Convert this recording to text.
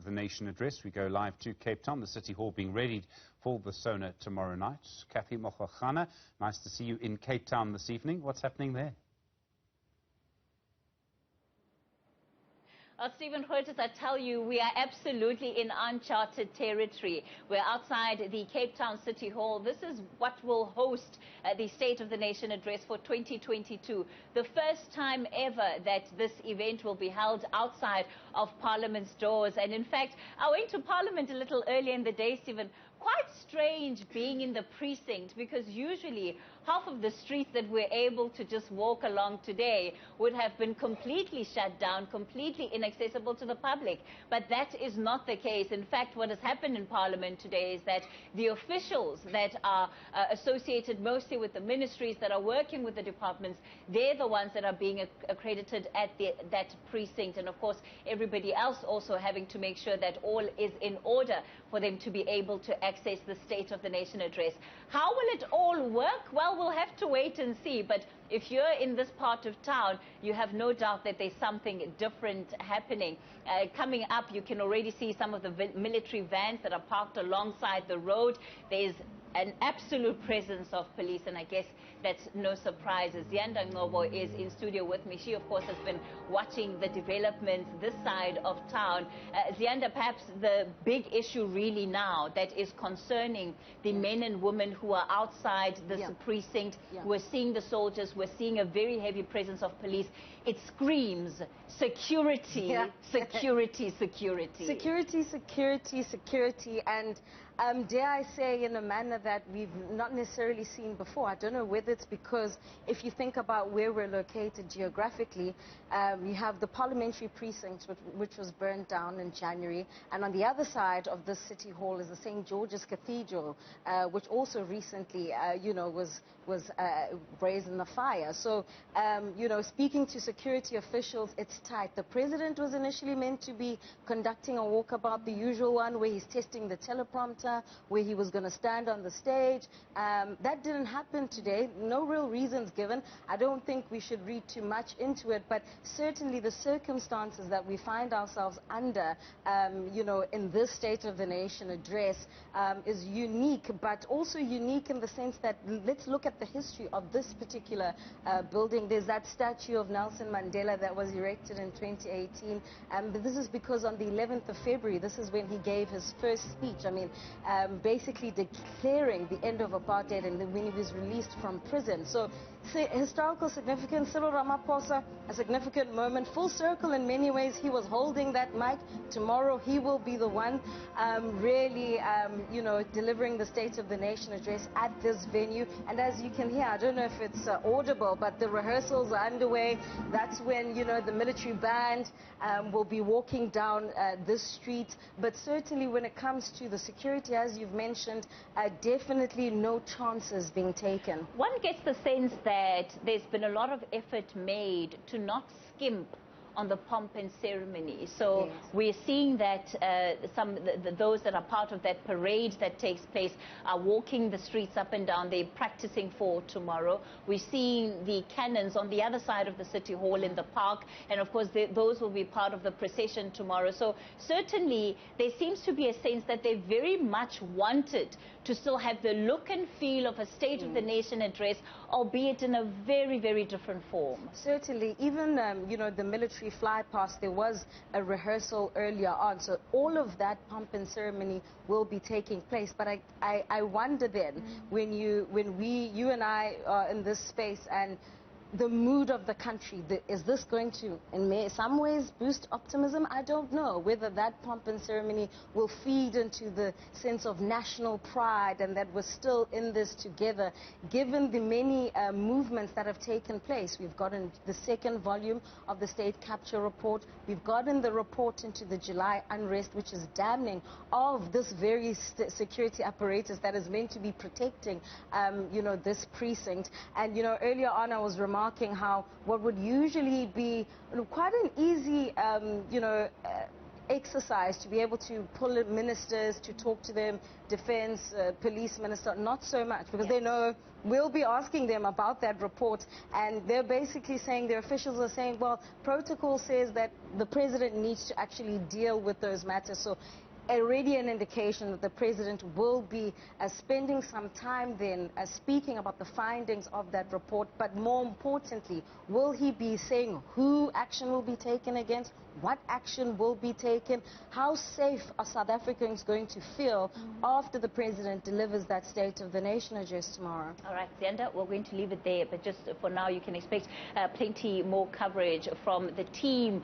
the Nation address. We go live to Cape Town, the City Hall being readied for the Sona tomorrow night. Kathy Mokhachana, nice to see you in Cape Town this evening. What's happening there? Stephen Curtis, I tell you, we are absolutely in uncharted territory. We're outside the Cape Town City Hall. This is what will host the State of the Nation address for 2022. The first time ever that this event will be held outside of Parliament's doors. And in fact, I went to Parliament a little earlier in the day, Stephen. Quite strange being in the precinct, because usually half of the streets that we're able to just walk along today would have been completely shut down, completely inaccessible to the public. But that is not the case. In fact, what has happened in Parliament today is that the officials that are associated mostly with the ministries, that are working with the departments, they're the ones that are being accredited at that precinct. And of course, everybody else also having to make sure that all is in order for them to be able to access the State of the Nation address. How will it all work? Well, we'll have to wait and see. But if you're in this part of town, you have no doubt that there's something different happening. Coming up, you can already see some of the military vans that are parked alongside the road. There's an absolute presence of police, and I guess that's no surprise. Ziyanda Ngobo is in studio with me. She, of course, has been watching the developments this side of town. Ziyanda, perhaps the big issue really now that is concerning the men and women who are outside this precinct. We're seeing the soldiers. We're seeing a very heavy presence of police. It screams security, security, security. Security, security, security, and dare I say, in a manner that we've not necessarily seen before. I don't know whether it's because, if you think about where we're located geographically, you have the parliamentary precinct, which was burned down in January, and on the other side of this city hall is the St. George's Cathedral, which also recently, was brazen afire. So, speaking to security officials, it's tight. The president was initially meant to be conducting a walkabout, the usual one, where he's testing the teleprompter, where he was going to stand on the stage. That didn't happen today. No real reasons given. I don't think we should read too much into it, but certainly the circumstances that we find ourselves under, in this State of the Nation address is unique, but also unique in the sense that let's look at the history of this particular building. There's that statue of Nelson Mandela that was erected in 2018, but this is because on the 11th of February, this is when he gave his first speech. I mean, basically declaring the end of apartheid, and when he was released from prison. So, historical significance. Cyril Ramaphosa, a significant moment, full circle in many ways. He was holding that mic. Tomorrow he will be the one really, delivering the State of the Nation address at this venue. And as you can hear, I don't know if it's audible, but the rehearsals are underway. That's when, the military band will be walking down this street. But certainly when it comes to the security, as you've mentioned, definitely no chances being taken. One gets the sense that there's been a lot of effort made to not skimp on the pomp and ceremony. So we're seeing that those that are part of that parade that takes place are walking the streets up and down. They're practicing for tomorrow. We're seeing the cannons on the other side of the City Hall in the park, and of course those will be part of the procession tomorrow. So certainly there seems to be a sense that they very much wanted to still have the look and feel of a State of the Nation address, albeit in a very, very different form. Certainly, even the military fly past, there was a rehearsal earlier on, so all of that pomp and ceremony will be taking place. But I wonder then, when you and I are in this space, and the mood of the country, is this going to, in some ways, boost optimism? I don't know whether that pomp and ceremony will feed into the sense of national pride and that we're still in this together, given the many movements that have taken place. We've gotten the second volume of the State Capture Report. We've gotten the report into the July unrest, which is damning of this very security apparatus that is meant to be protecting, this precinct. And, earlier on I was remarking how what would usually be quite an easy, exercise to be able to pull in ministers, to talk to them, defense, police minister, not so much, because they know we'll be asking them about that report, and they're basically saying, their officials are saying, well, protocol says that the president needs to actually deal with those matters. So already an indication that the president will be spending some time then speaking about the findings of that report, but more importantly, will he be saying who action will be taken against, what action will be taken, how safe are South Africans going to feel after the president delivers that State of the Nation address tomorrow? All right, Zenda, we're going to leave it there, but just for now you can expect plenty more coverage from the team.